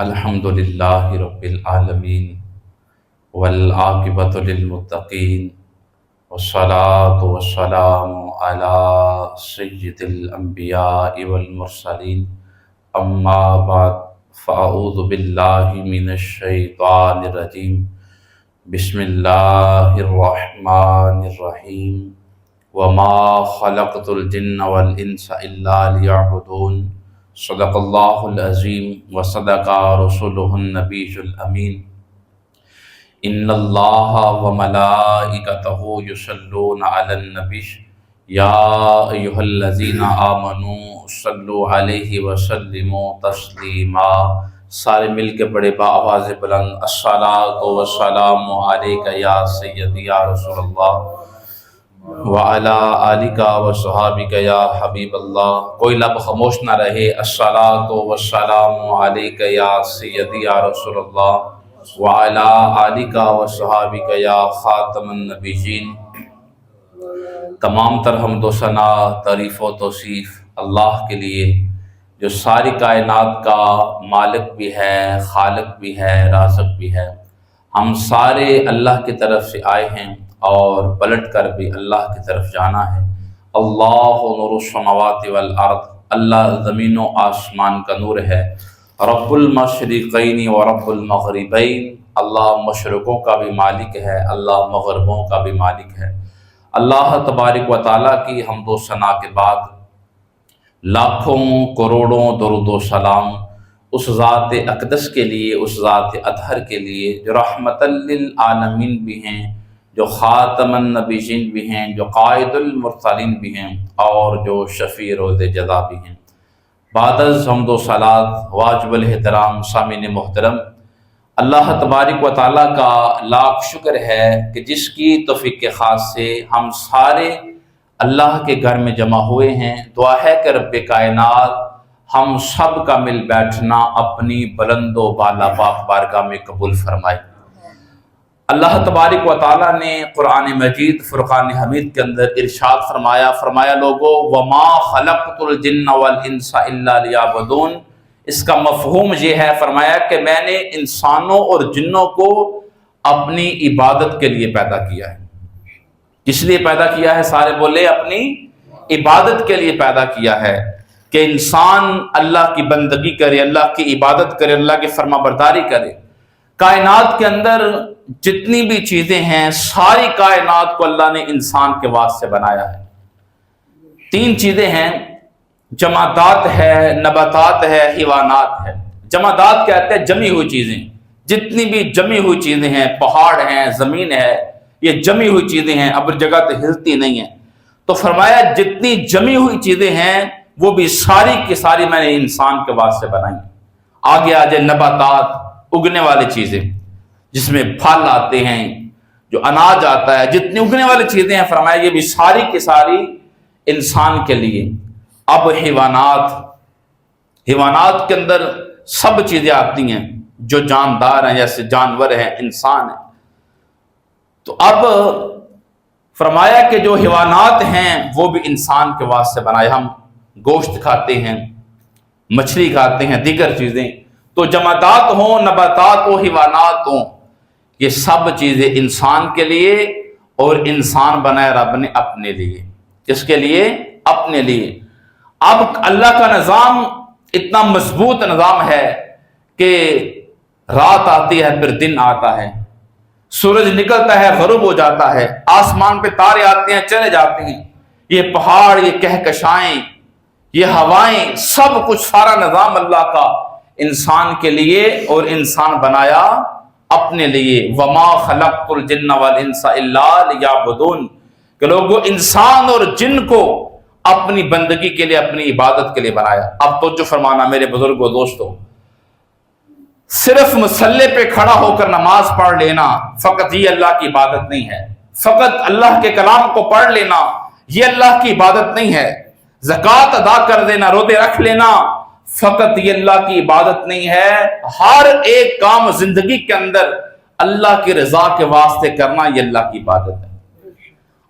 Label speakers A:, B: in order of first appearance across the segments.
A: الحمد للہ رب العالمین والعاقبۃ للمتقین والصلاۃ والسلام علی سید الانبیاء والمرسلین اما بعد فاعوذ باللہ من الشیطان الرجیم بسم اللہ الرحمن الرحیم وما خلقت الجن والانس الا لیعبدون صدق اللہ العظیم وصدق رسولہ النبی الامین ان اللہ وملائکتہ یصلون علی النبی یا ایھا الذین آمنوا صلوا علیہ وسلموا تسلیما۔ سارے مل کے بڑے بآواز بلند الصلاۃ والسلام علیک یا سیدی یا رسول اللہ وعلی آلک وصحابک یا حبیب اللہ۔ کوئی لب خاموش نہ رہے۔ الصلاۃ والسلام علیک یا سیدی یا رسول اللہ وعلی آلک وصحابک یا خاتم النبیین۔ تمام تر حمد و ثنا، تعریف و توصیف اللہ کے لیے جو ساری کائنات کا مالک بھی ہے، خالق بھی ہے، رازق بھی ہے۔ ہم سارے اللہ کی طرف سے آئے ہیں اور پلٹ کر بھی اللہ کی طرف جانا ہے۔ اللہ نور السماوات والارض، اللہ زمین و آسمان کا نور ہے۔ رب المشرقین و رب المغربین، اللہ مشرقوں کا بھی مالک ہے، اللہ مغربوں کا بھی مالک ہے۔ اللہ تبارک و تعالیٰ کی حمد و ثنا کے بعد لاکھوں کروڑوں درود و سلام اس ذات اقدس کے لیے، اس ذات اطہر کے لیے جو رحمت للعالمین بھی ہیں، جو خاتم النبیین بھی ہیں، جو قائد المرسلین بھی ہیں اور جو شفیع روز جزا بھی ہیں۔ بعد از حمد و صلات واجب الاحترام سامعین محترم، اللہ تبارک و تعالیٰ کا لاکھ شکر ہے کہ جس کی توفیق خاص سے ہم سارے اللہ کے گھر میں جمع ہوئے ہیں۔ دعا ہے کہ رب کائنات ہم سب کا مل بیٹھنا اپنی بلند و بالا پاک بارگاہ میں قبول فرمائے۔ اللہ تبارک و تعالیٰ نے قرآن مجید فرقان حمید کے اندر ارشاد فرمایا لوگو وما خلقت الجن والانس الا لیعبدون۔ اس کا مفہوم یہ ہے، فرمایا کہ میں نے انسانوں اور جنوں کو اپنی عبادت کے لیے پیدا کیا ہے۔ کس لیے پیدا کیا ہے؟ سارے بولے اپنی عبادت کے لیے پیدا کیا ہے، کہ انسان اللہ کی بندگی کرے، اللہ کی عبادت کرے، اللہ کی فرما برداری کرے۔ کائنات کے اندر جتنی بھی چیزیں ہیں، ساری کائنات کو اللہ نے انسان کے واسطے بنایا ہے۔ تین چیزیں ہیں، جمادات ہے، نباتات ہے، حیوانات ہے۔ جمادات کہتے ہیں جمی ہوئی چیزیں، جتنی بھی جمی ہوئی چیزیں ہیں، پہاڑ ہیں، زمین ہے، یہ جمی ہوئی چیزیں ہیں، اب جگہ تو ہلتی نہیں ہیں۔ تو فرمایا جتنی جمی ہوئی چیزیں ہیں وہ بھی ساری کی ساری میں نے انسان کے واسطے بنائی۔ آگے آ جائے نباتات، اگنے والی چیزیں جس میں پھل آتے ہیں، جو اناج آتا ہے، جتنی اگنے والی چیزیں ہیں، فرمایا یہ بھی ساری کی ساری انسان کے لیے۔ اب حیوانات کے اندر سب چیزیں آتی ہیں جو جاندار ہیں، جیسے جانور ہیں، انسان ہیں۔ تو اب فرمایا کہ جو حیوانات ہیں وہ بھی انسان کے واسطے بنائے۔ ہم گوشت کھاتے ہیں، مچھلی کھاتے ہیں، دیگر چیزیں، تو جمادات ہوں، نباتات ہوں، حیوانات ہوں، یہ سب چیزیں انسان کے لیے، اور انسان بنایا رب نے اپنے لیے۔ کس کے لیے؟ اپنے لیے۔ اب اللہ کا نظام اتنا مضبوط نظام ہے کہ رات آتی ہے پھر دن آتا ہے، سورج نکلتا ہے غروب ہو جاتا ہے، آسمان پہ تارے آتے ہیں چلے جاتے ہیں، یہ پہاڑ، یہ کہکشائیں، یہ ہوائیں، سب کچھ سارا نظام اللہ کا انسان کے لیے، اور انسان بنایا اپنے لیے۔ وما خلقت الجن والانس الا لیعبدون، کہ لوگوں انسان اور جن کو اپنی بندگی کے لیے، اپنی عبادت کے لیے بنایا۔ اب تو جو فرمانا میرے بزرگوں، دوستوں، صرف مصلی پہ کھڑا ہو کر نماز پڑھ لینا فقط یہ اللہ کی عبادت نہیں ہے، فقط اللہ کے کلام کو پڑھ لینا یہ اللہ کی عبادت نہیں ہے، زکوٰۃ ادا کر دینا، روزے رکھ لینا فقط یہ اللہ کی عبادت نہیں ہے۔ ہر ایک کام زندگی کے اندر اللہ کی رضا کے واسطے کرنا یہ اللہ کی عبادت ہے۔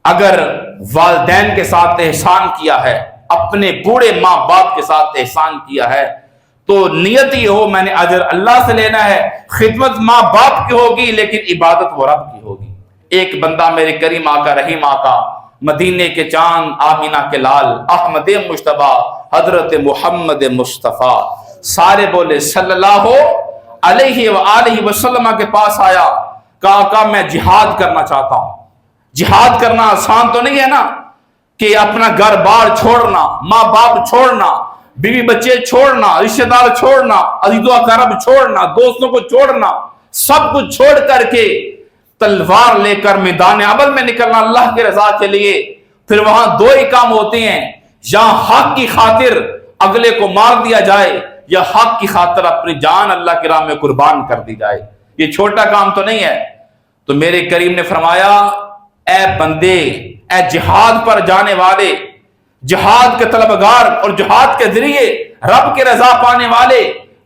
A: اگر والدین کے ساتھ احسان کیا ہے، اپنے بوڑھے ماں باپ کے ساتھ احسان کیا ہے، تو نیت یہ ہو میں نے اجر اللہ سے لینا ہے، خدمت ماں باپ کی ہوگی لیکن عبادت وہ رب کی ہوگی۔ ایک بندہ میرے کریم آقا رحیم آقا مدینے کے چاند آمینہ کے لال احمد مجتبیٰ حضرت محمد مصطفیٰ سارے بولے صلی اللہ علیہ وآلہ وسلم کے پاس آیا، کہا آقا میں جہاد کرنا چاہتا ہوں۔ جہاد کرنا آسان تو نہیں ہے نا، کہ اپنا گھر بار چھوڑنا، ماں باپ چھوڑنا، بیوی بچے چھوڑنا، رشتہ دار چھوڑنا، عزیز و اقارب چھوڑنا، دوستوں کو چھوڑنا، سب کچھ چھوڑ کر کے تلوار لے کر میدان عمل میں نکلنا اللہ کی رضا کے لیے۔ پھر وہاں دو ہی کام ہوتے ہیں، یا حق کی خاطر اگلے کو مار دیا جائے یا حق کی خاطر اپنی جان اللہ کی راہ میں قربان کر دی جائے۔ یہ چھوٹا کام تو نہیں ہے۔ تو میرے کریم نے فرمایا، اے بندے، اے جہاد پر جانے والے، جہاد کے طلبگار اور جہاد کے ذریعے رب کی رضا پانے والے،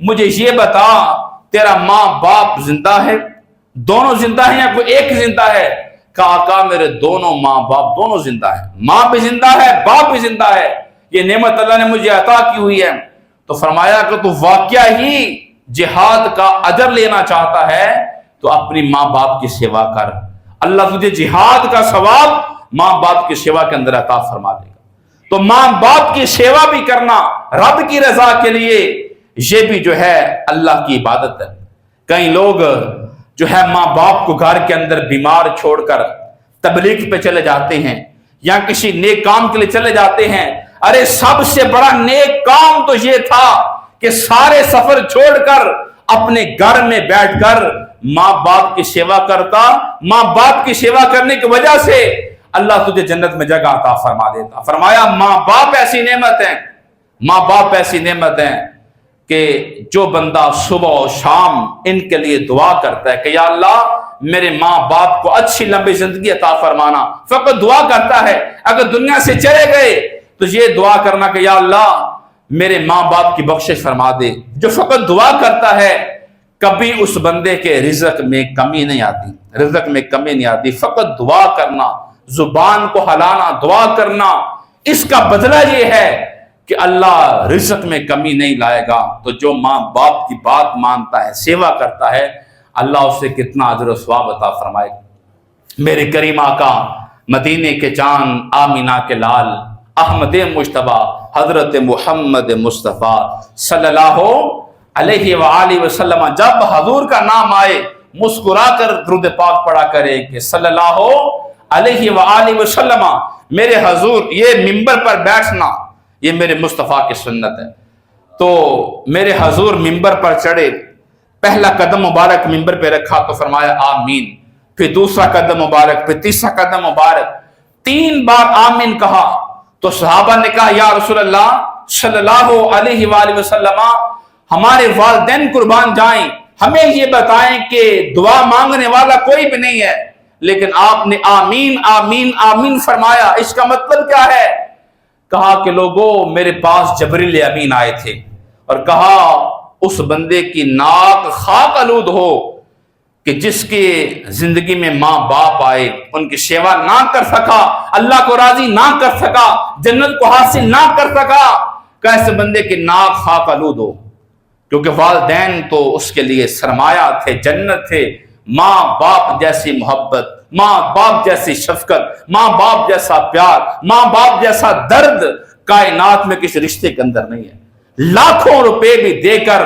A: مجھے یہ بتا تیرا ماں باپ زندہ ہے؟ دونوں زندہ ہیں یا کوئی ایک زندہ ہے؟ کہا آقا میرے دونوں ماں باپ دونوں زندہ ہیں، ماں بھی زندہ ہے باپ بھی زندہ ہے، یہ نعمت اللہ نے مجھے عطا کی ہوئی ہے۔ تو فرمایا کہ تو واقعہ ہی جہاد کا اجر لینا چاہتا ہے تو اپنی ماں باپ کی سیوا کر، اللہ تجھے جہاد کا ثواب ماں باپ کی سیوا کے اندر عطا فرما دے گا۔ تو ماں باپ کی سیوا بھی کرنا رب کی رضا کے لیے، یہ بھی جو ہے اللہ کی عبادت ہے۔ کئی لوگ جو ہے ماں باپ کو گھر کے اندر بیمار چھوڑ کر تبلیغ پہ چلے جاتے ہیں یا کسی نیک کام کے لیے چلے جاتے ہیں۔ ارے سب سے بڑا نیک کام تو یہ تھا کہ سارے سفر چھوڑ کر اپنے گھر میں بیٹھ کر ماں باپ کی سیوا کرتا، ماں باپ کی سیوا کرنے کی وجہ سے اللہ تجھے جنت میں جگہ عطا فرما دیتا۔ فرمایا ماں باپ ایسی نعمت ہیں، ماں باپ ایسی نعمت ہیں کہ جو بندہ صبح و شام ان کے لیے دعا کرتا ہے کہ یا اللہ میرے ماں باپ کو اچھی لمبی زندگی عطا فرمانا، فقط دعا کرتا ہے، اگر دنیا سے چلے گئے تو یہ دعا کرنا کہ یا اللہ میرے ماں باپ کی بخشش فرما دے۔ جو فقط دعا کرتا ہے کبھی اس بندے کے رزق میں کمی نہیں آتی، رزق میں کمی نہیں آتی۔ فقط دعا کرنا، زبان کو ہلانا، دعا کرنا، اس کا بدلہ یہ ہے کہ اللہ رزق میں کمی نہیں لائے گا۔ تو جو ماں باپ کی بات مانتا ہے، سیوا کرتا ہے، اللہ اسے کتنا اجر و ثواب عطا فرمائے گا۔ میرے کریم آقا مدینے کے چاند آمینہ کے لال احمد مجتبیٰ حضرت محمد مصطفیٰ صلی اللہ علیہ وآلہ وسلم جب حضور کا نام آئے مسکرا کر درود پاک پڑھا کرے کہ صلی اللہ علیہ وآلہ وسلم۔ میرے حضور، یہ منبر پر بیٹھنا یہ میرے مصطفیٰ کی سنت ہے۔ تو میرے حضور منبر پر چڑھے، پہلا قدم مبارک منبر پہ رکھا تو فرمایا آمین، پھر دوسرا قدم مبارک، پھر تیسرا قدم مبارک، 3 بار آمین کہا۔ تو صحابہ نے کہا یا رسول اللہ صلی اللہ علیہ وآلہ وسلم، ہمارے والدین قربان جائیں، ہمیں یہ بتائیں کہ دعا مانگنے والا کوئی بھی نہیں ہے، لیکن آپ نے آمین آمین آمین فرمایا، اس کا مطلب کیا ہے؟ کہا کہ لوگوں میرے پاس جبریل امین آئے تھے اور کہا اس بندے کی ناک خاک آلود ہو کہ جس کی زندگی میں ماں باپ آئے، ان کی سیوا نہ کر سکا، اللہ کو راضی نہ کر سکا، جنت کو حاصل نہ کر سکا، کہ ایسے بندے کی ناک خاک آلود ہو۔ کیونکہ والدین تو اس کے لیے سرمایہ تھے، جنت تھے۔ ماں باپ جیسی محبت، ماں باپ جیسی شفقت، ماں باپ جیسا پیار، ماں باپ جیسا درد کائنات میں کسی رشتے کے اندر نہیں ہے۔ لاکھوں روپے بھی دے کر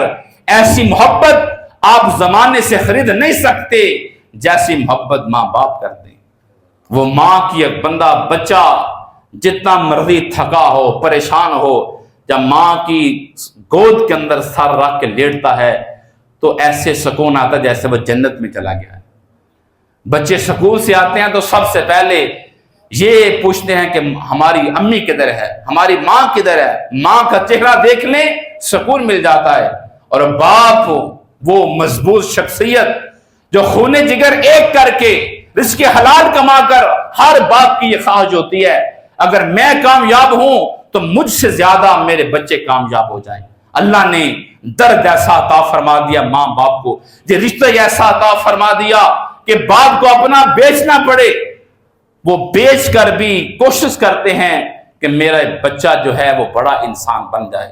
A: ایسی محبت آپ زمانے سے خرید نہیں سکتے جیسی محبت ماں باپ کرتے ہیں۔ وہ ماں کی ایک بندہ بچہ جتنا مرضی تھکا ہو، پریشان ہو، جب ماں کی گود کے اندر سر رکھ کے لیٹتا ہے تو ایسے سکون آتا ہے جیسے وہ جنت میں چلا گیا ہے۔ بچے سکول سے آتے ہیں تو سب سے پہلے یہ پوچھتے ہیں کہ ہماری امی کدھر ہے، ہماری ماں کدھر ہے۔ ماں کا چہرہ دیکھ لیں سکون مل جاتا ہے۔ اور باپ وہ مضبوط شخصیت جو خون جگر ایک کر کے رزق حلال کما کر، ہر باپ کی یہ خواہش ہوتی ہے اگر میں کامیاب ہوں تو مجھ سے زیادہ میرے بچے کامیاب ہو جائیں۔ اللہ نے درد ایسا عطا فرما دیا ماں باپ کو، یہ رشتہ ایسا عطا فرما دیا کہ باپ کو اپنا بیچنا پڑے، وہ بیچ کر بھی کوشش کرتے ہیں کہ میرا بچہ جو ہے وہ بڑا انسان بن جائے۔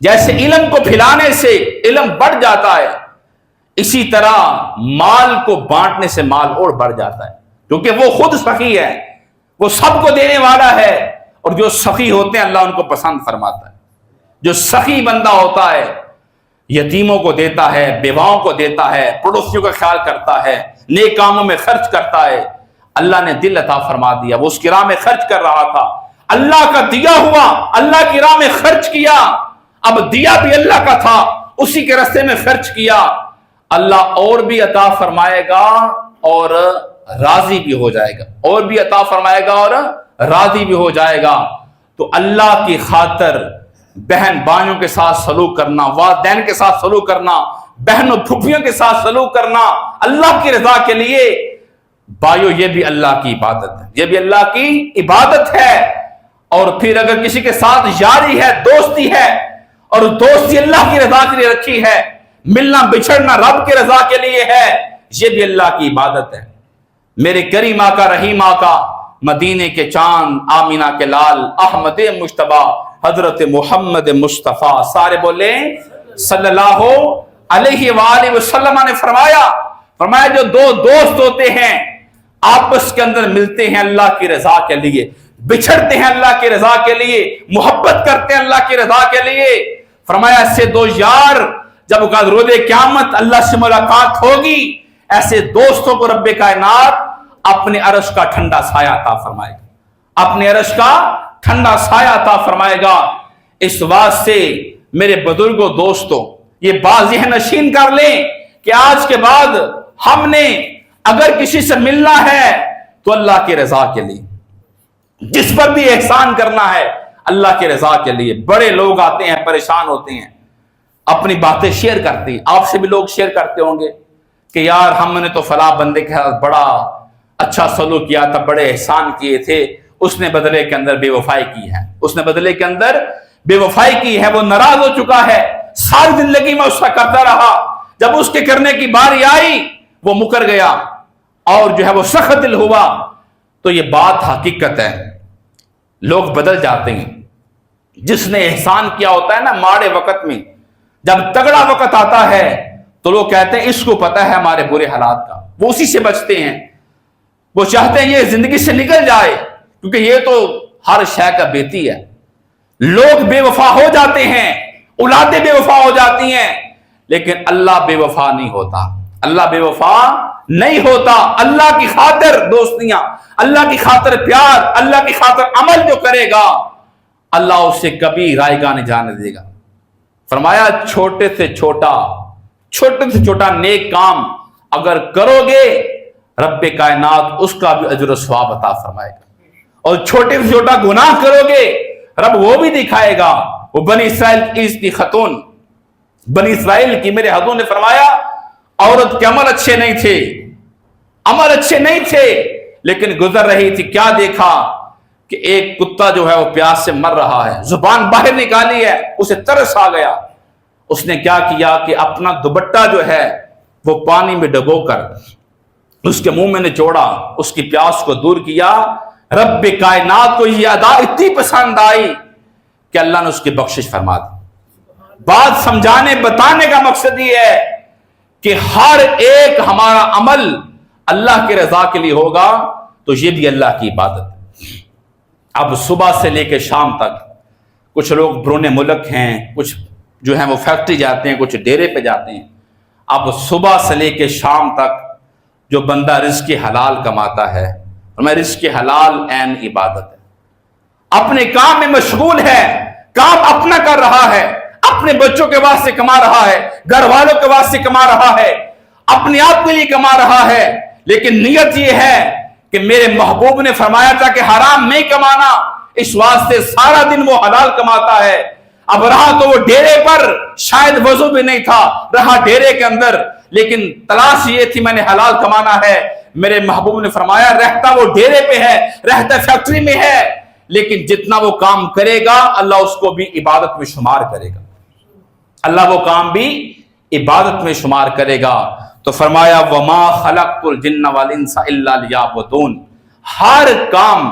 A: جیسے علم کو پھیلانے سے علم بڑھ جاتا ہے، اسی طرح مال کو بانٹنے سے مال اور بڑھ جاتا ہے، کیونکہ وہ خود سخی ہے، وہ سب کو دینے والا ہے، اور جو سخی ہوتے ہیں اللہ ان کو پسند فرماتا ہے۔ جو سخی بندہ ہوتا ہے یتیموں کو دیتا ہے، بیواؤں کو دیتا ہے، پڑوسیوں کا خیال کرتا ہے، نیک کاموں میں خرچ کرتا ہے، اللہ نے دل عطا فرما دیا، وہ اس کی راہ میں خرچ کر رہا تھا، اللہ کا دیا ہوا اللہ کی راہ میں خرچ کیا، اب دیا بھی اللہ کا تھا، اسی کے راستے میں خرچ کیا، اللہ اور بھی عطا فرمائے گا اور راضی بھی ہو جائے گا، اور بھی عطا فرمائے گا اور راضی بھی ہو جائے گا۔ تو اللہ کی خاطر بہن بھائیوں کے ساتھ سلوک کرنا، والدین کے ساتھ سلوک کرنا، بہنوں پھوپھیوں کے ساتھ سلوک کرنا اللہ کی رضا کے لیے، بھائیو یہ بھی اللہ کی عبادت ہے، یہ بھی اللہ کی عبادت ہے۔ اور پھر اگر کسی کے ساتھ یاری ہے، دوستی ہے، اور دوستی اللہ کی رضا کے لیے رکھی ہے، ملنا بچھڑنا رب کی رضا کے لیے ہے، یہ بھی اللہ کی عبادت ہے۔ میرے کریم آقا رحیم آقا، مدینے کے چاند، آمینہ کے لال، احمد مجتبی حضرت محمد مصطفیٰ، سارے بولیں صلی اللہ علیہ وآلہ وسلم نے فرمایا جو دو دوست ہوتے ہیں آپس کے اندر ملتے ہیں اللہ کی رضا کے لیے، بچھڑتے ہیں اللہ کی رضا کے لیے، محبت کرتے ہیں اللہ کی رضا کے لیے، فرمایا ایسے دو یار جب روز قیامت اللہ سے ملاقات ہوگی، ایسے دوستوں کو رب کائنات اپنے عرش کا ٹھنڈا سایہ عطا فرمائے گا، اپنے عرش کا ٹھنڈا سایہ عطا فرمائے گا۔ اس واسطے میرے بزرگوں دوستوں یہ بات ذہن نشین کر لیں کہ آج کے بعد ہم نے اگر کسی سے ملنا ہے تو اللہ کی رضا کے لیے، جس پر بھی احسان کرنا ہے اللہ کی رضا کے لیے۔ بڑے لوگ آتے ہیں پریشان ہوتے ہیں، اپنی باتیں شیئر کرتے ہیں، آپ سے بھی لوگ شیئر کرتے ہوں گے کہ یار ہم نے تو فلاں بندے کے ساتھ بڑا اچھا سلوک کیا تھا، بڑے احسان کیے تھے، اس نے بدلے کے اندر بے وفائی کی ہے، اس نے بدلے کے اندر بے وفائی کی ہے، وہ ناراض ہو چکا ہے، ساری زندگی میں اس کا کرتا رہا، جب اس کے کرنے کی باری آئی وہ مکر گیا اور جو ہے وہ سخت دل ہوا۔ تو یہ بات حقیقت ہے، لوگ بدل جاتے ہیں، جس نے احسان کیا ہوتا ہے نا ماڑے وقت میں، جب تگڑا وقت آتا ہے تو لوگ کہتے ہیں اس کو پتہ ہے ہمارے برے حالات کا، وہ اسی سے بچتے ہیں، وہ چاہتے ہیں یہ زندگی سے نکل جائے، کیونکہ یہ تو ہر شے کا بیتی ہے۔ لوگ بے وفا ہو جاتے ہیں، اولادیں بے وفا ہو جاتی ہیں، لیکن اللہ بے وفا نہیں ہوتا، اللہ بے وفا نہیں ہوتا۔ اللہ کی خاطر دوستیاں، اللہ کی خاطر پیار، اللہ کی خاطر عمل جو کرے گا اللہ اسے کبھی رائے گاہ نہیں جانے دے گا۔ فرمایا چھوٹے سے چھوٹا نیک کام اگر کرو گے رب کائنات اس کا بھی اجر و ثواب عطا فرمائے گا، اور چھوٹے سے چھوٹا گناہ کرو گے رب وہ بھی دکھائے گا۔ وہ بنی اسرائیل کی خاتون، بنی اسرائیل کی میرے حضور نے فرمایا عورت کے عمل اچھے نہیں تھے، لیکن گزر رہی تھی، کیا دیکھا کہ ایک کتا جو ہے وہ پیاس سے مر رہا ہے، زبان باہر نکالی ہے، اسے ترس آ گیا، اس نے کیا کیا کہ اپنا دوپٹہ جو ہے وہ پانی میں ڈبو کر اس کے منہ میں نچوڑا، اس کی پیاس کو دور کیا۔ رب کائنات کو یہ ادا اتنی پسند آئی کہ اللہ نے اس کی بخشش فرما دی۔ بات سمجھانے بتانے کا مقصد یہ ہے کہ ہر ایک ہمارا عمل اللہ کی رضا کے لیے ہوگا تو یہ بھی اللہ کی عبادت ہے۔ اب صبح سے لے کے شام تک کچھ لوگ برون ملک ہیں، کچھ جو ہیں وہ فیکٹری جاتے ہیں، کچھ ڈیرے پہ جاتے ہیں۔ اب صبح سے لے کے شام تک جو بندہ رزق حلال کماتا ہے، اور میں رزق حلال عین عبادت ہے، اپنے کام میں مشغول ہے، کام اپنا کر رہا ہے، اپنے بچوں کے واسطے کما رہا ہے، گھر والوں کے واسطے کما رہا ہے، اپنے آپ کے لیے کما رہا ہے، لیکن نیت یہ ہے کہ میرے محبوب نے فرمایا تھا کہ حرام نہیں کمانا، اس واسطے سارا دن وہ حلال کماتا ہے۔ اب رہا تو وہ ڈیرے پر، شاید وضو بھی نہیں تھا، رہا ڈیرے کے اندر، لیکن تلاش یہ تھی میں نے حلال کمانا ہے۔ میرے محبوب نے فرمایا رہتا وہ ڈیرے پہ ہے، رہتا فیکٹری میں ہے، لیکن جتنا وہ کام کرے گا اللہ اس کو بھی عبادت میں شمار کرے گا، اللہ وہ کام بھی عبادت میں شمار کرے گا۔ تو فرمایا وما خلقت الجن والانس الا لیعبدون، ہر کام،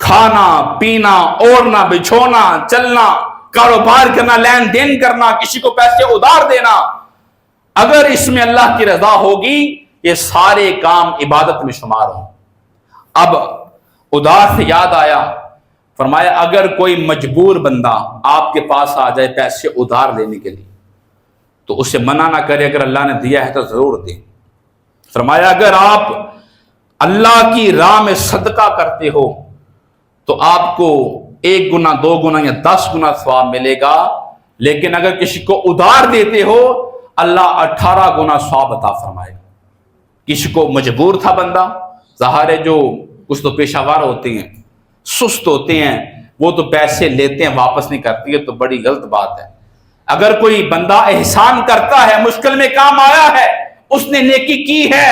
A: کھانا پینا، اوڑھنا بچھونا، چلنا، کاروبار کرنا، لین دین کرنا، کسی کو پیسے ادھار دینا، اگر اس میں اللہ کی رضا ہوگی یہ سارے کام عبادت میں شمار ہوں۔ اب ادھار سے یاد آیا، فرمایا اگر کوئی مجبور بندہ آپ کے پاس آ جائے پیسے ادھار لینے کے لیے تو اسے منع نہ کرے، اگر اللہ نے دیا ہے تو ضرور دیں۔ فرمایا اگر آپ اللہ کی راہ میں صدقہ کرتے ہو تو آپ کو 1 گنا 2 گنا یا 10 گنا ثواب ملے گا، لیکن اگر کسی کو ادھار دیتے ہو اللہ 18 گنا ثواب عطا فرمائے گا۔ کسی کو مجبور تھا بندہ، ظاہر ہے جو کچھ تو پیشہ ور ہوتے ہیں، سست ہوتے ہیں، وہ تو پیسے لیتے ہیں واپس نہیں کرتی ہے، تو بڑی غلط بات ہے۔ اگر کوئی بندہ احسان کرتا ہے، مشکل میں کام آیا ہے، اس نے نیکی کی ہے،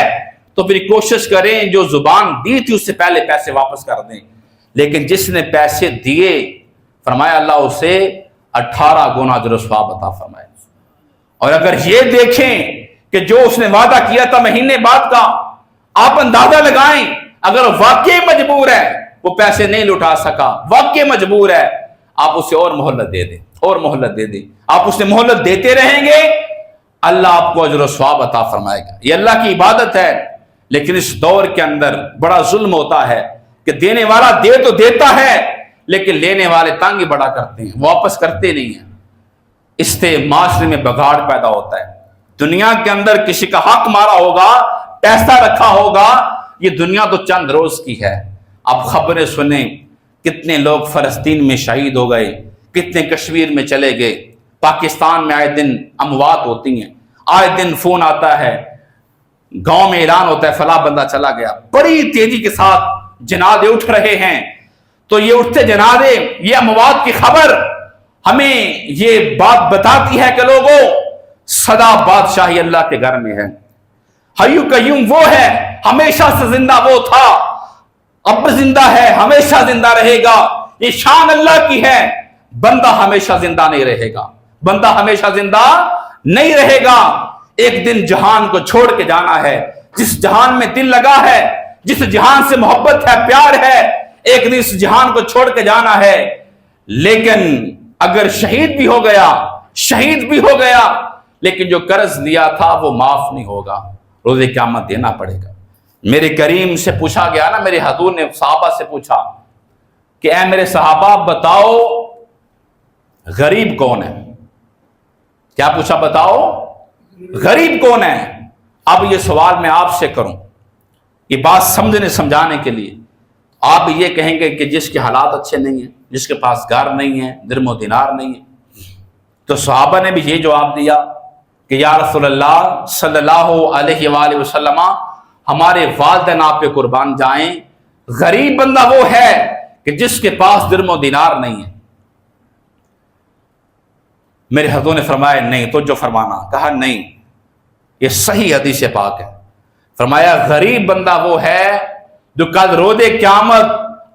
A: تو پھر کوشش کریں جو زبان دی تھی اس سے پہلے پیسے واپس کر دیں۔ لیکن جس نے پیسے دیے فرمایا اللہ اسے 18 گنا اجر و ثواب عطا فرمائے۔ اور اگر یہ دیکھیں کہ جو اس نے وعدہ کیا تھا مہینے بعد کا، آپ اندازہ لگائیں اگر واقعی مجبور ہے، وہ پیسے نہیں لٹا سکا، واقعی مجبور ہے، آپ اسے اور مہلت دے دیں، اور مہلت دے دیں۔ آپ اسے مہلت دیتے رہیں گے اللہ آپ کو اجر و ثواب عطا فرمائے گا۔ یہ اللہ کی عبادت ہے، لیکن اس دور کے اندر بڑا ظلم ہوتا ہے کہ دینے والا دے تو دیتا ہے لیکن لینے والے تنگ بڑا کرتے ہیں، واپس کرتے نہیں ہیں۔ اس سے معاشرے میں بگاڑ پیدا ہوتا ہے۔ دنیا کے اندر کسی کا حق مارا ہوگا، پیسہ رکھا ہوگا، یہ دنیا تو چند روز کی ہے۔ اب خبریں سنیں کتنے لوگ فلسطین میں شہید ہو گئے، کتنے کشمیر میں چلے گئے، پاکستان میں آئے دن اموات ہوتی ہیں، آئے دن فون آتا ہے، گاؤں میں اعلان ہوتا ہے فلاں بندہ چلا گیا، بڑی تیزی کے ساتھ جنازے اٹھ رہے ہیں۔ تو یہ اٹھتے جنازے، یہ اموات کی خبر ہمیں یہ بات بتاتی ہے کہ لوگوں سدا بادشاہی اللہ کے گھر میں ہے۔ حیّ قیوم وہ ہے، ہمیشہ سے زندہ وہ تھا، اب زندہ ہے، ہمیشہ زندہ رہے گا، یہ شان اللہ کی ہے۔ بندہ ہمیشہ زندہ نہیں رہے گا، بندہ ہمیشہ زندہ نہیں رہے گا، ایک دن جہان کو چھوڑ کے جانا ہے۔ جس جہان میں دل لگا ہے، جس جہان سے محبت ہے، پیار ہے، ایک دن اس جہان کو چھوڑ کے جانا ہے۔ لیکن اگر شہید بھی ہو گیا، شہید بھی ہو گیا، لیکن جو قرض لیا تھا وہ معاف نہیں ہوگا، روز قیامت دینا پڑے گا۔ میرے کریم سے پوچھا گیا نا، میرے حضور نے صحابہ سے پوچھا کہ اے میرے صحابہ بتاؤ غریب کون ہے؟ کیا پوچھا؟ بتاؤ غریب کون ہے؟ اب یہ سوال میں آپ سے کروں، یہ بات سمجھنے سمجھانے کے لیے۔ آپ یہ کہیں گے کہ جس کے حالات اچھے نہیں ہیں، جس کے پاس گھر نہیں ہے، درم و دینار نہیں ہے۔ تو صحابہ نے بھی یہ جواب دیا کہ یا رسول اللہ صلی اللہ علیہ وآلہ وسلم، ہمارے والدین آپ پہ قربان جائیں، غریب بندہ وہ ہے کہ جس کے پاس درم و دینار نہیں ہے۔ میرے حضور نے فرمایا نہیں، تو جو فرمانا، کہا نہیں، یہ صحیح حدیث پاک ہے۔ فرمایا غریب بندہ وہ ہے جو کل روز قیامت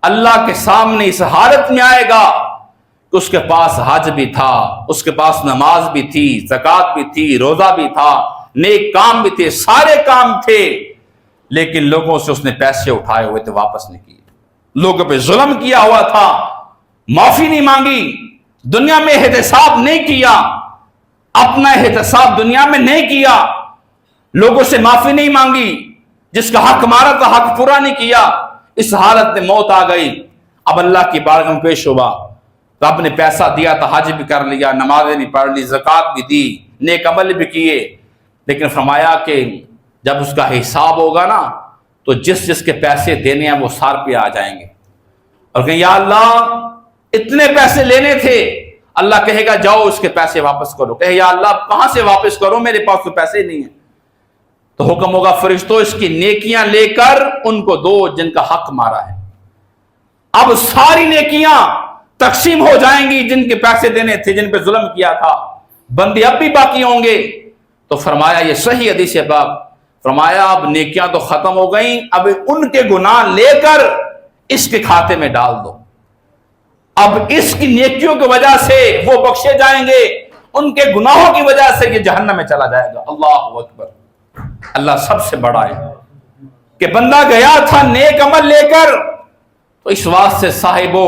A: اللہ کے سامنے اس حالت میں آئے گا کہ اس کے پاس حج بھی تھا، اس کے پاس نماز بھی تھی، زکوٰۃ بھی تھی، روزہ بھی تھا، نیک کام بھی تھے، سارے کام تھے، لیکن لوگوں سے اس نے پیسے اٹھائے ہوئے تھے، واپس نہیں کیے، لوگوں پہ ظلم کیا ہوا تھا، معافی نہیں مانگی، دنیا میں احتساب نہیں کیا، اپنا احتساب دنیا میں نہیں کیا، لوگوں سے معافی نہیں مانگی، جس کا حق مارا تھا حق پورا نہیں کیا، اس حالت میں موت آ گئی۔ اب اللہ کی بارگاہ میں پیش ہوا، رب نے پیسہ دیا تھا، حج بھی کر لیا، نمازیں بھی پڑھ لی، زکوٰۃ بھی دی، نیک عمل بھی کیے، لیکن فرمایا کہ جب اس کا حساب ہوگا نا تو جس جس کے پیسے دینے ہیں وہ سار پہ آ جائیں گے اور کہ یا اللہ اتنے پیسے لینے تھے۔ اللہ کہے گا جاؤ اس کے پیسے واپس کرو، کہے یا اللہ کہاں سے واپس کرو، میرے پاس تو پیسے نہیں ہیں۔ تو حکم ہوگا فرشتوں اس کی نیکیاں لے کر ان کو دو جن کا حق مارا ہے۔ اب ساری نیکیاں تقسیم ہو جائیں گی، جن کے پیسے دینے تھے، جن پہ ظلم کیا تھا، بندے اب بھی باقی ہوں گے۔ تو فرمایا یہ صحیح حدیث ہے پاک، فرمایا اب نیکیاں تو ختم ہو گئیں، اب ان کے گناہ لے کر اس کے کھاتے میں ڈال دو، اب اس کی نیکیوں کی وجہ سے وہ بخشے جائیں گے، ان کے گناہوں کی وجہ سے یہ جہنم میں چلا جائے گا۔ اللہ اکبر، اللہ سب سے بڑا ہے کہ بندہ گیا تھا نیک عمل لے کر، تو اس واسطے صاحبو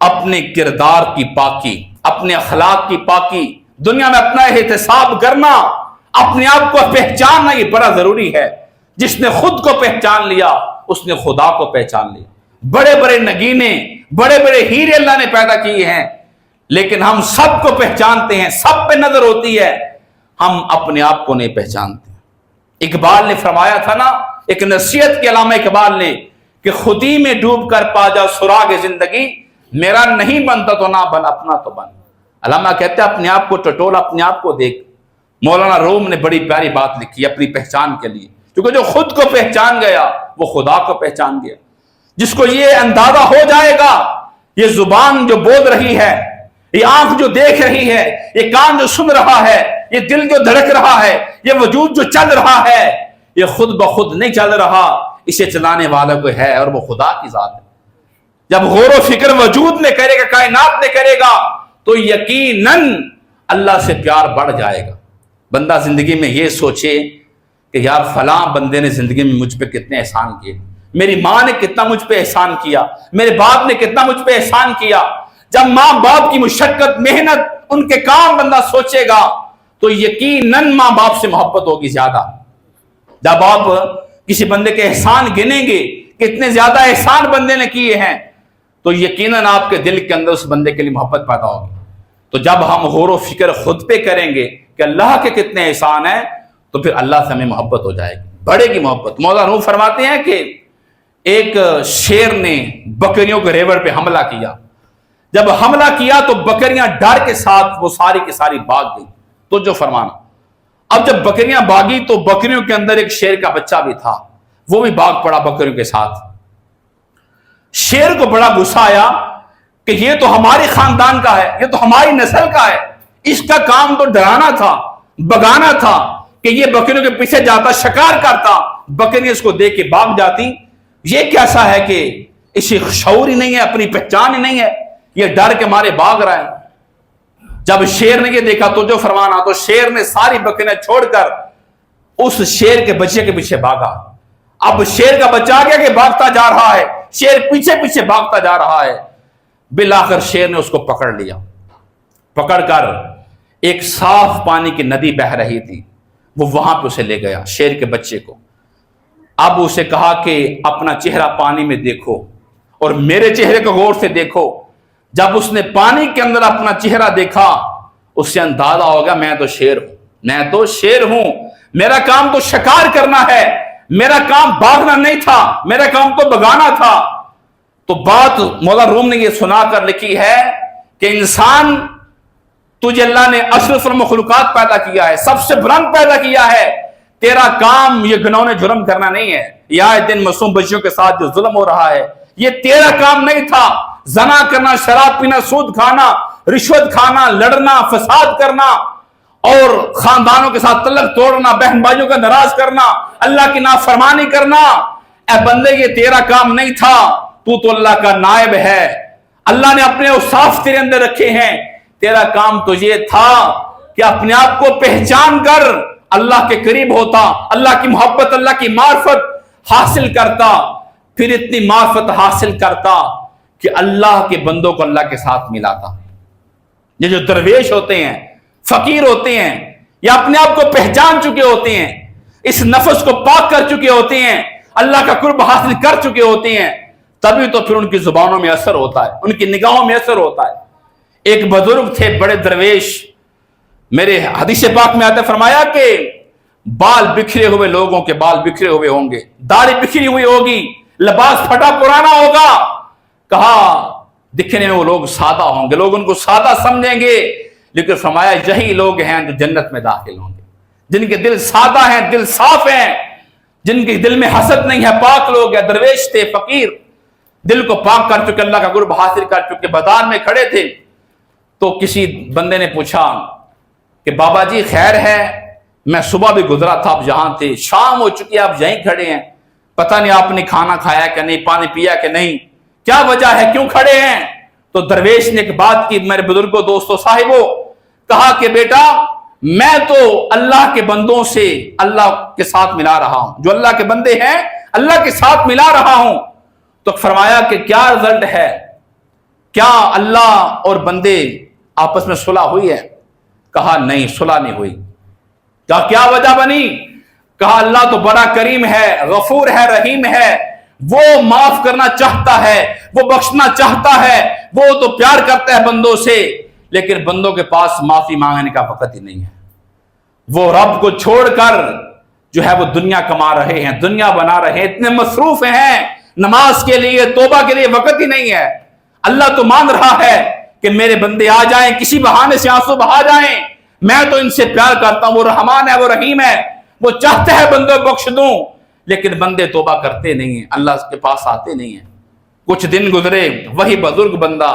A: اپنے کردار کی پاکی، اپنے اخلاق کی پاکی، دنیا میں اپنا احتساب کرنا، اپنے آپ کو پہچاننا، یہ بڑا ضروری ہے۔ جس نے خود کو پہچان لیا اس نے خدا کو پہچان لیا۔ بڑے بڑے نگینے، بڑے بڑے ہیرے اللہ نے پیدا کیے ہیں، لیکن ہم سب کو پہچانتے ہیں، سب پہ نظر ہوتی ہے، ہم اپنے آپ کو نہیں پہچانتے۔ اقبال نے فرمایا تھا نا، ایک نصیحت کے علامہ اقبال نے، کہ خودی میں ڈوب کر پا جا سراغ زندگی، میرا نہیں بنتا تو نہ بن، اپنا تو بن۔ علامہ کہتے ہیں اپنے آپ کو ٹٹول، اپنے آپ کو دیکھ۔ مولانا روم نے بڑی پیاری بات لکھی اپنی پہچان کے لیے، کیونکہ جو خود کو پہچان گیا وہ خدا کو پہچان گیا۔ جس کو یہ اندازہ ہو جائے گا، یہ زبان جو بول رہی ہے، یہ آنکھ جو دیکھ رہی ہے، یہ کان جو سن رہا ہے، یہ دل جو دھڑک رہا ہے، یہ وجود جو چل رہا ہے، یہ خود بخود نہیں چل رہا، اسے چلانے والا کوئی ہے اور وہ خدا کی ذات ہے۔ جب غور و فکر وجود میں کرے گا، کائنات میں کرے گا، تو یقیناً اللہ سے پیار بڑھ جائے گا۔ بندہ زندگی میں یہ سوچے کہ یار فلاں بندے نے زندگی میں مجھ پہ کتنے احسان کیے، میری ماں نے کتنا مجھ پہ احسان کیا، میرے باپ نے کتنا مجھ پہ احسان کیا۔ جب ماں باپ کی مشقت، محنت، ان کے کام بندہ سوچے گا تو یقیناً ماں باپ سے محبت ہوگی زیادہ۔ جب آپ کسی بندے کے احسان گنیں گے کہ اتنے زیادہ احسان بندے نے کیے ہیں، تو یقیناً آپ کے دل کے اندر اس بندے کے لیے محبت پیدا ہوگی۔ تو جب ہم غور و فکر خود پہ کریں گے کہ اللہ کے کتنے احسان ہیں، تو پھر اللہ سے ہمیں محبت ہو جائے گی، بڑھے گی محبت۔ مولانا روم فرماتے ہیں کہ ایک شیر نے بکریوں کے ریوڑ پہ حملہ کیا۔ جب حملہ کیا تو بکریاں ڈر کے ساتھ وہ ساری کی ساری بھاگ گئی۔ تو جو فرمانا، اب جب بکریاں بھاگی تو بکریوں کے اندر ایک شیر کا بچہ بھی تھا، وہ بھی بھاگ پڑا بکریوں کے ساتھ۔ شیر کو بڑا غصہ آیا کہ یہ تو ہمارے خاندان کا ہے، یہ تو ہماری نسل کا ہے، اس کا کام تو ڈرانا تھا، بگانا تھا، کہ یہ بکریوں کے پیچھے جاتا، شکار کرتا، بکریاں اس کو دیکھ کے بھاگ جاتی۔ یہ کیسا ہے کہ اسے شعور ہی نہیں ہے، اپنی پہچان ہی نہیں ہے، یہ ڈر کے مارے بھاگ رہا ہے۔ جب شیر نے یہ دیکھا تو جو فرمانا، تو شیر نے ساری بکریاں چھوڑ کر اس شیر کے بچے کے پیچھے بھاگا۔ اب شیر کا بچہ آگے آگے بھاگتا جا رہا ہے، شیر پیچھے پیچھے بھاگتا جا رہا ہے۔ بالآخر شیر نے اس کو پکڑ لیا، پکڑ کر ایک صاف پانی کی ندی بہہ رہی تھی، وہ وہاں پہ اسے لے گیا، شیر کے بچے کو۔ اب اسے کہا کہ اپنا چہرہ پانی میں دیکھو اور میرے چہرے کو غور سے دیکھو۔ جب اس نے پانی کے اندر اپنا چہرہ دیکھا، اس سے اندازہ ہوگا میں تو شیر ہوں، میں تو شیر ہوں، میرا کام تو شکار کرنا ہے، میرا کام بھاگنا نہیں تھا، میرا کام تو بگانا تھا۔ تو بات مولانا روم نے یہ سنا کر لکھی ہے کہ انسان، تجھے اللہ نے اشرف المخلوقات پیدا کیا ہے، سب سے بلند پیدا کیا ہے، تیرا کام یہ گناہ جرم کرنا نہیں ہے، یا دن معصوم بچیوں کے ساتھ جو ظلم ہو رہا ہے یہ تیرا کام نہیں تھا۔ زنا کرنا، شراب پینا، سود کھانا، رشوت کھانا، لڑنا، فساد کرنا اور خاندانوں کے ساتھ تعلق توڑنا، بہن بھائیوں کا ناراض کرنا، اللہ کی نافرمانی کرنا، اے بندے یہ تیرا کام نہیں تھا، تو اللہ کا نائب ہے، اللہ نے اپنے اوصاف تیرے اندر رکھے ہیں، تیرا کام تو یہ تھا کہ اپنے آپ کو پہچان کر اللہ کے قریب ہوتا، اللہ کی محبت، اللہ کی معرفت حاصل کرتا، پھر اتنی معرفت حاصل کرتا کہ اللہ کے بندوں کو اللہ کے ساتھ ملاتا۔ یہ جو درویش ہوتے ہیں، فقیر ہوتے ہیں، یا اپنے آپ کو پہچان چکے ہوتے ہیں، اس نفس کو پاک کر چکے ہوتے ہیں، اللہ کا قرب حاصل کر چکے ہوتے ہیں، تبھی تو پھر ان کی زبانوں میں اثر ہوتا ہے، ان کی نگاہوں میں اثر ہوتا ہے۔ ایک بزرگ تھے، بڑے درویش، میرے حدیث پاک میں آتا ہے، فرمایا کہ بال بکھرے ہوئے لوگوں کے بال بکھرے ہوئے ہوں گے، داڑھی بکھری ہوئی ہوگی، لباس پھٹا پرانا ہوگا، کہا دکھنے میں وہ لوگ سادہ ہوں گے، لوگ ان کو سادہ سمجھیں گے، لیکن فرمایا یہی لوگ ہیں جو جنت میں داخل ہوں گے، جن کے دل سادہ ہیں، دل صاف ہیں، جن کے دل میں حسد نہیں ہے، پاک لوگ ہیں۔ درویش تھے، فقیر، دل کو پاک کر چکے، اللہ کا قرب حاصل کر چکے، بازار میں کھڑے تھے تو کسی بندے نے پوچھا کہ بابا جی خیر ہے، میں صبح بھی گزرا تھا، آپ یہاں تھے، شام ہو چکی، آپ یہیں کھڑے ہیں، پتہ نہیں آپ نے کھانا کھایا کہ نہیں، پانی پیا کہ نہیں، کیا وجہ ہے، کیوں کھڑے ہیں؟ تو درویش نے ایک بات کی، میرے بزرگوں، دوستوں، صاحبوں، کہا کہ بیٹا میں تو اللہ کے بندوں سے اللہ کے ساتھ ملا رہا ہوں، جو اللہ کے بندے ہیں اللہ کے ساتھ ملا رہا ہوں۔ تو فرمایا کہ کیا رزلٹ ہے؟ کیا اللہ اور بندے آپس میں صلح ہوئی ہے؟ کہا نہیں، صلح نہیں ہوئی۔ کیا وجہ بنی؟ کہا اللہ تو بڑا کریم ہے، غفور ہے، رحیم ہے، وہ معاف کرنا چاہتا ہے، وہ بخشنا چاہتا ہے، وہ تو پیار کرتا ہے بندوں سے، لیکن بندوں کے پاس معافی مانگنے کا وقت ہی نہیں ہے۔ وہ رب کو چھوڑ کر جو ہے وہ دنیا کما رہے ہیں، دنیا بنا رہے ہیں، اتنے مصروف ہیں، نماز کے لیے، توبہ کے لیے وقت ہی نہیں ہے۔ اللہ تو مان رہا ہے کہ میرے بندے آ جائیں، کسی بہانے سے آنسو بہا جائیں، میں تو ان سے پیار کرتا ہوں، وہ رحمان ہے، وہ رحیم ہے، وہ چاہتا ہے بندوں بخش دوں، لیکن بندے توبہ کرتے نہیں ہیں، اللہ کے پاس آتے نہیں ہیں۔ کچھ دن گزرے، وہی بزرگ بندہ،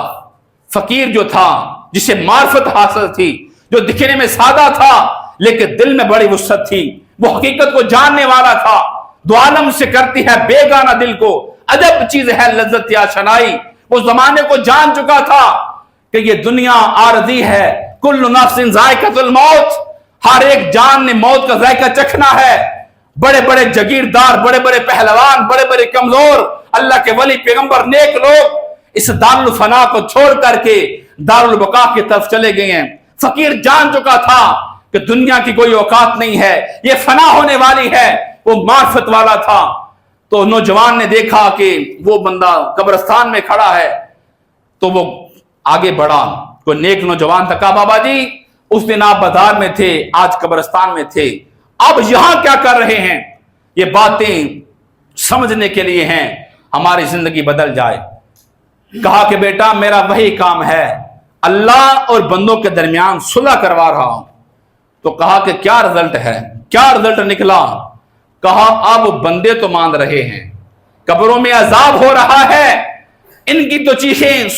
A: فقیر جو تھا، جسے معرفت حاصل تھی، جو دکھنے میں سادہ تھا لیکن دل میں بڑی وسعت تھی، وہ حقیقت کو جاننے والا تھا، دو عالم سے کرتی ہے بیگانہ دل کو، عجب چیز ہے لذت یا شنائی، وہ زمانے کو جان چکا تھا کہ یہ دنیا عارضی ہے، کل نفس ذائقۃ الموت، ہر ایک جان نے موت کا ذائقہ چکھنا ہے۔ بڑے بڑے جگیردار، بڑے بڑے پہلوان، بڑے بڑے کمزور، اللہ کے ولی، پیغمبر، نیک لوگ اس دارالفنا کو چھوڑ کر کے دارالبقا کی طرف چلے گئے ہیں۔ فقیر جان چکا تھا کہ دنیا کی کوئی اوقات نہیں ہے، یہ فنا ہونے والی ہے، وہ معرفت والا تھا۔ تو نوجوان نے دیکھا کہ وہ بندہ قبرستان میں کھڑا ہے، تو وہ آگے بڑھا، کوئی نیک نوجوان تھا، کہا بابا جی اس دن آپ بازار میں تھے، آج قبرستان میں تھے، اب یہاں کیا کر رہے ہیں؟ یہ باتیں سمجھنے کے لیے ہیں، ہماری زندگی بدل جائے۔ کہا کہ بیٹا میرا وہی کام ہے، اللہ اور بندوں کے درمیان صلح کروا رہا ہوں۔ تو کہا کہ کیا رزلٹ ہے؟ کیا رزلٹ نکلا؟ کہا اب بندے تو مان رہے ہیں، قبروں میں عذاب ہو رہا ہے، ان کی تو چیخیں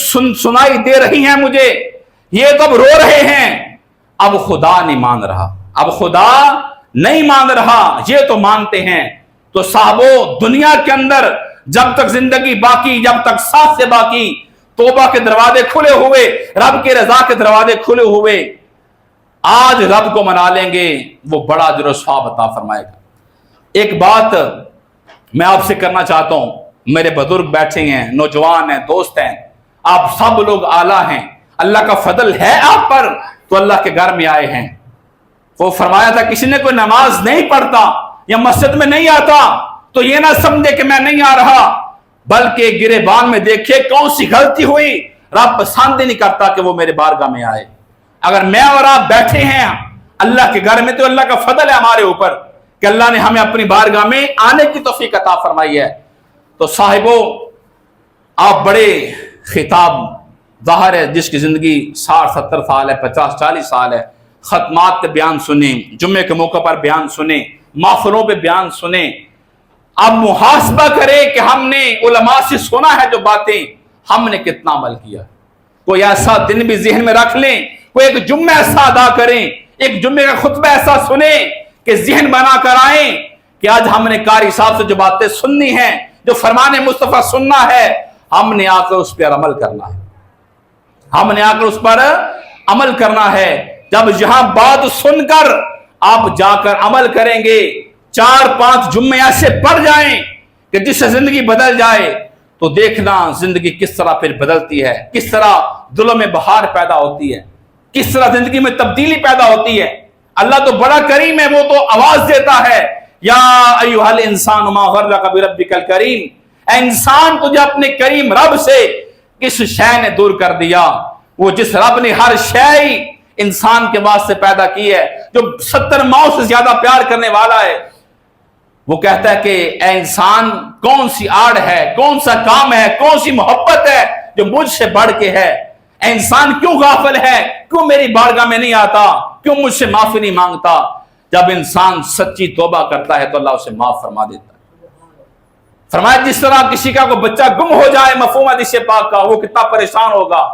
A: سنائی دے رہی ہیں مجھے، یہ تو اب رو رہے ہیں، اب خدا نہیں مان رہا، اب خدا نہیں مان رہا، یہ تو مانتے ہیں۔ تو صاحبو، دنیا کے اندر جب تک زندگی باقی، جب تک سانس سے باقی، توبہ کے دروازے کھلے ہوئے، رب کے رضا کے دروازے کھلے ہوئے، آج رب کو منا لیں گے، وہ بڑا اجر و ثواب عطا فرمائے گا۔ ایک بات میں آپ سے کرنا چاہتا ہوں، میرے بزرگ بیٹھے ہیں، نوجوان ہیں، دوست ہیں، آپ سب لوگ اعلیٰ ہیں، اللہ کا فضل ہے آپ پر، تو اللہ کے گھر میں آئے ہیں۔ وہ فرمایا تھا کسی نے کوئی نماز نہیں پڑھتا یا مسجد میں نہیں آتا تو یہ نہ سمجھے کہ میں نہیں آ رہا، بلکہ گریبان میں دیکھے کون سی غلطی ہوئی، رب پسند نہیں کرتا کہ وہ میرے بارگاہ میں آئے۔ اگر میں اور آپ بیٹھے ہیں اللہ کے گھر میں تو اللہ کا فضل ہے ہمارے اوپر کہ اللہ نے ہمیں اپنی بارگاہ میں آنے کی توفیق عطا فرمائی ہے۔ تو صاحبو، آپ بڑے خطاب، ظاہر ہے جس کی زندگی 60-70 سال ہے، 50-40 سال ہے، ختمات پہ بیان سنیں، جمعے کے موقع پر بیان سنیں، محفلوں پہ بیان سنیں، اب محاسبہ کریں کہ ہم نے علماء سے سنا ہے جو باتیں، ہم نے کتنا عمل کیا۔ کوئی ایسا دن بھی ذہن میں رکھ لیں، کوئی ایک جمعہ ایسا ادا کریں، ایک جمعے کا خطبہ ایسا سنیں کہ ذہن بنا کر آئیں کہ آج ہم نے قاری صاحب سے جو باتیں سننی ہیں، جو فرمان مصطفیٰ سننا ہے، ہم نے آ کر اس پر عمل کرنا ہے، ہم نے آ کر اس پر عمل کرنا ہے۔ جب یہاں بات سن کر آپ جا کر عمل کریں گے، 4-5 جمعے ایسے پڑ جائیں کہ جس سے زندگی بدل جائے، تو دیکھنا زندگی کس طرح پھر بدلتی ہے، کس طرح دلوں میں بہار پیدا ہوتی ہے، کس طرح زندگی میں تبدیلی پیدا ہوتی ہے۔ اللہ تو بڑا کریم ہے، وہ تو آواز دیتا ہے، یا ایھا الانسان ما غرک بربک الکریم، اے انسان تجھے اپنے کریم رب سے کس شے نے دور کر دیا؟ وہ جس رب نے ہر شے انسان کے واسطے پیدا کی ہے، جو 70 ماؤں سے زیادہ پیار کرنے والا ہے، وہ کہتا ہے کہ اے انسان کون سی آڑ ہے، کون سا کام ہے، کون سی محبت ہے جو مجھ سے بڑھ کے ہے؟ اے انسان کیوں غافل ہے، کیوں میری بارگاہ میں نہیں آتا، کیوں مجھ سے معافی نہیں مانگتا؟ جب انسان سچی توبہ کرتا ہے تو اللہ اسے معاف فرما دیتا ہے۔ فرمایا جس طرح کسی کا کوئی بچہ گم ہو جائے، مفہوم حدیث پاک کا، وہ کتنا پریشان ہوگا،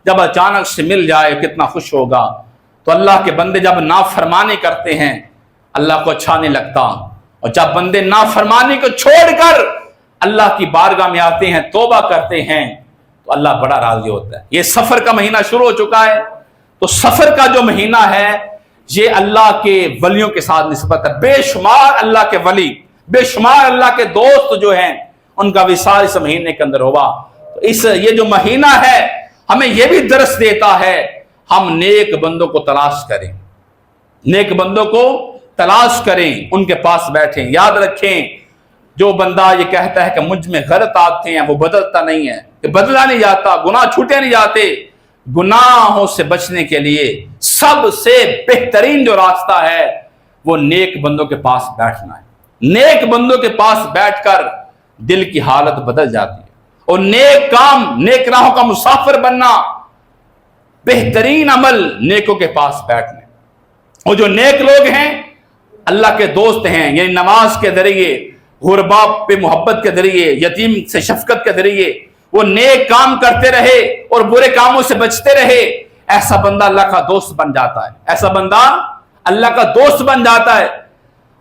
A: جب اچانک سے مل جائے کتنا خوش ہوگا۔ تو اللہ کے بندے جب نافرمانی کرتے ہیں اللہ کو اچھا نہیں لگتا، اور جب بندے نافرمانی کو چھوڑ کر اللہ کی بارگاہ میں آتے ہیں، توبہ کرتے ہیں، تو اللہ بڑا راضی ہوتا ہے۔ یہ سفر کا مہینہ شروع ہو چکا ہے، تو سفر کا جو مہینہ ہے یہ اللہ کے ولیوں کے ساتھ نسبت ہے، بے شمار اللہ کے ولی، بے شمار اللہ کے دوست جو ہیں ان کا وصال اس مہینے کے اندر ہوا۔ تو یہ جو مہینہ ہے ہمیں یہ بھی درس دیتا ہے ہم نیک بندوں کو تلاش کریں، نیک بندوں کو تلاش کریں، ان کے پاس بیٹھیں۔ یاد رکھیں جو بندہ یہ کہتا ہے کہ مجھ میں غلط عادتیں ہیں وہ بدلتا نہیں ہے، کہ بدلا نہیں جاتا، گناہ چھوٹے نہیں جاتے، گناہوں سے بچنے کے لیے سب سے بہترین جو راستہ ہے وہ نیک بندوں کے پاس بیٹھنا ہے۔ نیک بندوں کے پاس بیٹھ کر دل کی حالت بدل جاتی ہے، اور نیک کام، نیک راہوں کا مسافر بننا بہترین عمل نیکوں کے پاس بیٹھنے۔ اور جو نیک لوگ ہیں اللہ کے دوست ہیں، یعنی نماز کے ذریعے، غربا پہ محبت کے ذریعے، یتیم سے شفقت کے ذریعے وہ نیک کام کرتے رہے اور برے کاموں سے بچتے رہے، ایسا بندہ اللہ کا دوست بن جاتا ہے، ایسا بندہ اللہ کا دوست بن جاتا ہے۔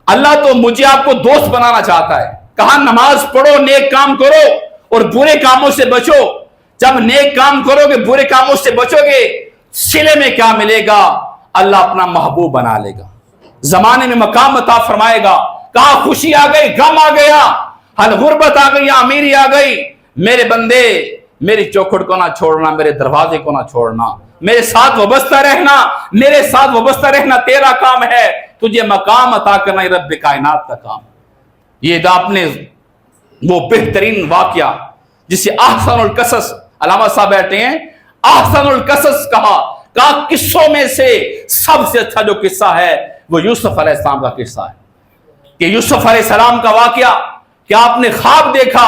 A: اللہ تو مجھے آپ کو دوست بنانا چاہتا ہے، کہا نماز پڑھو، نیک کام کرو اور برے کاموں سے بچو۔ جب نیک کام کرو گے، برے کاموں سے بچو گے، صلے میں کیا ملے گا؟ اللہ اپنا محبوب بنا لے گا، زمانے میں مقام عطا فرمائے گا۔ کہا خوشی آ گئی، غم آ گیا، ہل غربت آ گئی، امیری آ گئی، میرے بندے میری چوکھٹ کو نہ چھوڑنا، میرے دروازے کو نہ چھوڑنا، میرے ساتھ وابستہ رہنا، میرے ساتھ وابستہ رہنا تیرا کام ہے، تجھے مقام عطا کرنا یہ رب کائنات کا کام۔ یہ آپ نے وہ بہترین واقعہ جسے احسن القصص، علامہ صاحب بیٹھے ہیں، احسن القصص کہا قصوں میں سے سب سے اچھا جو قصہ ہے وہ یوسف علیہ السلام کا قصہ ہے، کہ یوسف علیہ السلام کا واقعہ کہ آپ نے خواب دیکھا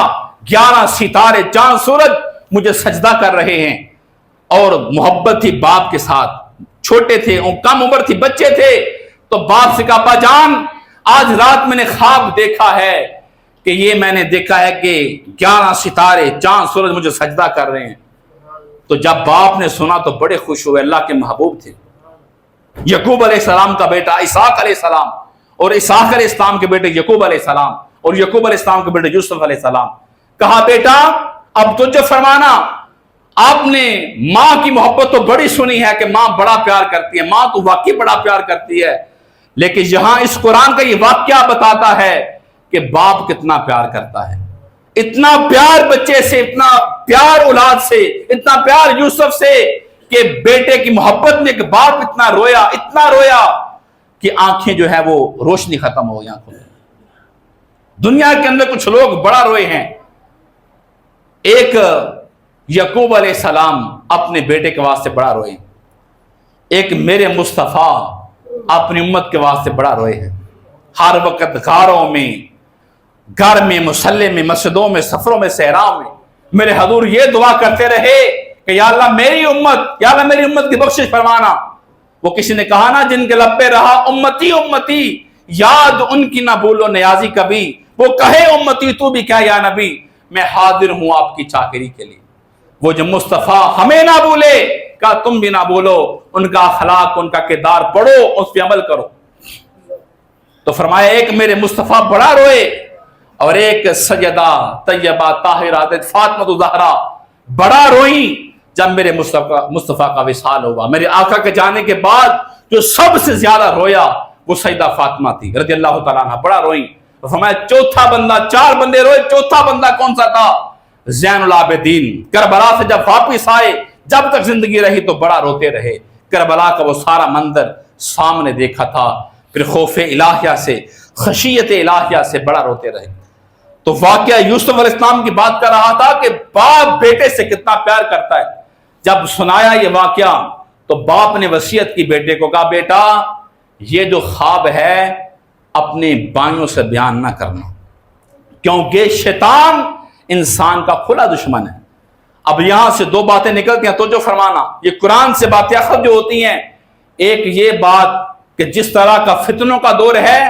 A: 11 ستارے چاند سورج مجھے سجدہ کر رہے ہیں، اور محبت تھی باپ کے ساتھ، چھوٹے تھے، کم عمر تھی، بچے تھے، تو باپ سے کہا ابا جان آج رات میں نے خواب دیکھا ہے کہ یہ میں نے دیکھا ہے کہ 11 ستارے چاند سورج مجھے سجدہ کر رہے ہیں۔ تو جب باپ نے سنا تو بڑے خوش ہوئے، اللہ کے محبوب تھے، یعقوب علیہ السلام کا بیٹا اسحاق علیہ السلام، اور اسحاق علیہ السلام کے بیٹے یعقوب علیہ السلام، اور یعقوب علیہ السلام کے بیٹے یوسف علیہ السلام۔ کہا بیٹا اب تجھے فرمانا، آپ نے ماں کی محبت تو بڑی سنی ہے کہ ماں بڑا پیار کرتی ہے، ماں تو واقعی بڑا پیار کرتی ہے، لیکن یہاں اس قرآن کا یہ واقعہ بتاتا ہے کہ باپ کتنا پیار کرتا ہے۔ اتنا پیار بچے سے، اتنا پیار اولاد سے، اتنا پیار یوسف سے کہ بیٹے کی محبت میں کہ باپ اتنا رویا کہ آنکھیں جو ہے وہ روشنی ختم ہو گئی آنکھوں میں۔ دنیا کے اندر کچھ لوگ بڑا روئے ہیں۔ ایک یعقوب علیہ السلام اپنے بیٹے کے واسطے بڑا روئے، ایک میرے مصطفیٰ اپنی امت کے واسطے بڑا روئے ہیں۔ ہر وقت غاروں میں، گھر میں، مسلح میں، مسجدوں میں، سفروں میں، صحراؤں میں میرے حضور یہ دعا کرتے رہے کہ یا اللہ میری امت کی بخشش فرمانا۔ وہ کسی نے کہا نا جن کے لب پہ رہا امتی امتی، یاد ان کی نہ بھولو نیازی کبھی، وہ کہے امتی تو بھی کیا یا نبی، میں حاضر ہوں آپ کی چاکری کے لیے۔ وہ جو مصطفیٰ ہمیں نہ بھولے، کہا تم بھی نہ بھولو، ان کا اخلاق، ان کا کردار پڑھو، اس پہ عمل کرو۔ تو فرمایا ایک میرے مصطفیٰ بڑا روئے، اور ایک سیدہ طیبہ طاہرہ فاطمہ زہرا بڑا روئیں جب میرے مصطفیٰ کا وصال ہوا۔ میرے آقا کے جانے کے بعد جو سب سے زیادہ رویا وہ سیدہ فاطمہ تھی رضی اللہ تعالیٰ عنہ، بڑا روئیں۔ تو فرمایا چوتھا بندہ، 4 بندے روئے، چوتھا بندہ کون سا تھا؟ زین العابدین، کربلا سے جب واپس آئے، جب تک زندگی رہی تو بڑا روتے رہے، کربلا کا وہ سارا منظر سامنے دیکھا تھا، پھر خوف الہیہ سے، خشیت الہیہ سے بڑا روتے رہے۔ تو واقعہ یوسف علیہ السلام کی بات کر رہا تھا کہ باپ بیٹے سے کتنا پیار کرتا ہے۔ جب سنایا یہ واقعہ تو باپ نے وصیت کی بیٹے کو، کہا بیٹا یہ جو خواب ہے اپنے بائیوں سے بیان نہ کرنا، کیونکہ شیطان انسان کا کھلا دشمن ہے۔ اب یہاں سے 2 باتیں نکلتی ہیں، تو جو فرمانا، یہ قرآن سے باتیں اخذ جو ہوتی ہیں، ایک یہ بات کہ جس طرح کا فتنوں کا دور ہے،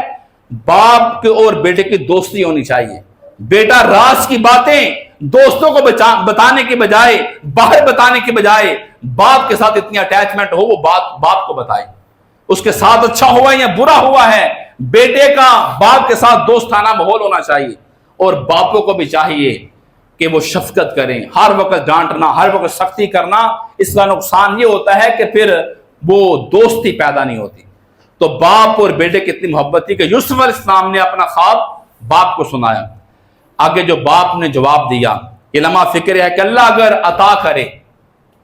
A: باپ کے اور بیٹے کی دوستی ہونی چاہیے۔ بیٹا راز کی باتیں دوستوں کو بتانے کے بجائے، باہر بتانے کے بجائے، باپ کے ساتھ اتنی اٹیچمنٹ ہو وہ بات باپ کو بتائے، اس کے ساتھ اچھا ہوا یا برا ہوا ہے، بیٹے کا باپ کے ساتھ دوستانہ ماحول ہونا چاہیے۔ اور باپوں کو بھی چاہیے کہ وہ شفقت کریں، ہر وقت ڈانٹنا، ہر وقت سختی کرنا، اس کا نقصان یہ ہوتا ہے کہ پھر وہ دوستی پیدا نہیں ہوتی۔ تو باپ اور بیٹے کی اتنی محبت تھی کہ یوسف علیہ السلام نے اپنا خواب باپ کو سنایا۔ آگے جو باپ نے جواب دیا، یہ لمحہ فکر ہے کہ اللہ اگر عطا کرے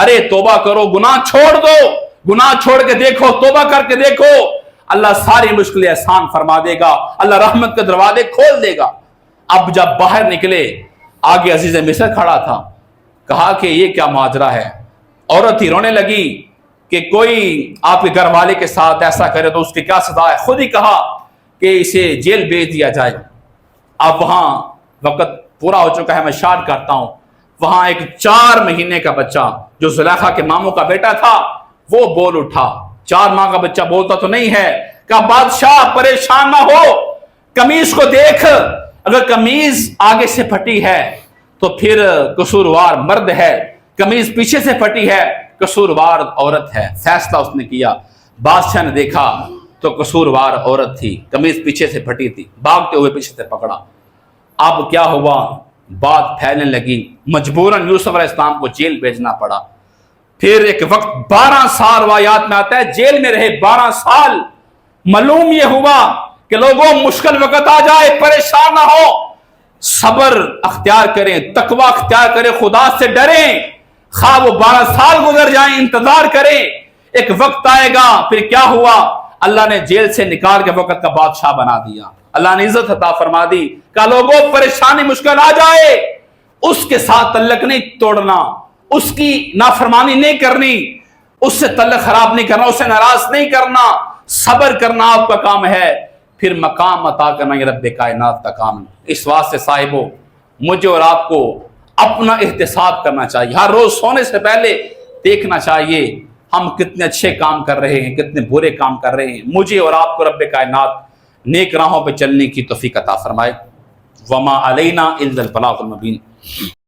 A: ارے توبہ کرو، گناہ چھوڑ دو، گناہ چھوڑ کے دیکھو، توبہ کر کے دیکھو، اللہ ساری مشکلیں آسان فرما دے گا، اللہ رحمت کے دروازے کھول دے گا۔ اب جب باہر نکلے، آگے عزیز مصر کھڑا تھا، کہا کہ یہ کیا ماجرا ہے؟ عورت ہی رونے لگی کہ کوئی آپ کے گھر والے کے ساتھ ایسا کرے تو اس کی کیا سزا ہے؟ خود ہی کہا کہ اسے جیل بھیج دیا جائے۔ اب وہاں وقت پورا ہو چکا ہے، میں شارٹ کرتا ہوں، وہاں ایک 4 مہینے کا بچہ جو زلیخا کے ماموں کا بیٹا تھا وہ بول اٹھا۔ 4 ماہ کا بچہ بولتا تو نہیں ہے، کہا بادشاہ پریشان نہ ہو، قمیض کو دیکھ، اگر قمیض آگے سے پھٹی ہے تو پھر قصوروار مرد ہے، قمیض پیچھے سے پھٹی ہے قصوروار عورت ہے۔ فیصلہ اس نے کیا، بادشاہ نے دیکھا تو قصوروار عورت تھی، قمیض پیچھے سے پھٹی تھی، بھاگتے ہوئے پیچھے سے پکڑا۔ اب کیا ہوا؟ بات پھیلنے لگی، مجبوراً یوسف علیہ السلام کو جیل بھیجنا پڑا۔ پھر ایک وقت 12 سال روایات میں آتا ہے جیل میں رہے، 12 سال۔ معلوم یہ ہوا کہ لوگوں مشکل وقت آ جائے پریشان نہ ہو، صبر اختیار کریں، تقوی اختیار کریں، خدا سے ڈریں، خواہ وہ 12 سال گزر جائیں، انتظار کریں، ایک وقت آئے گا۔ پھر کیا ہوا؟ اللہ نے جیل سے نکال کے وقت کا بادشاہ بنا دیا، اللہ نے عزت عطا فرما دی۔ کہ لوگوں پریشانی مشکل آ جائے، اس کے ساتھ تعلق نہیں توڑنا، اس کی نافرمانی نہیں کرنی، اس سے تعلق خراب نہیں کرنا، اسے ناراض نہیں کرنا، صبر کرنا آپ کا کام ہے، پھر مقام عطا کرنا یہ رب کائنات کا کام ہے۔ اس واسطے صاحبو، مجھے اور آپ کو اپنا احتساب کرنا چاہیے، ہر روز سونے سے پہلے دیکھنا چاہیے ہم کتنے اچھے کام کر رہے ہیں، کتنے برے کام کر رہے ہیں۔ مجھے اور آپ کو رب کائنات نیک راہوں پہ چلنے کی توفیق عطا فرمائے۔ وما علینا الا البلاغ المبین۔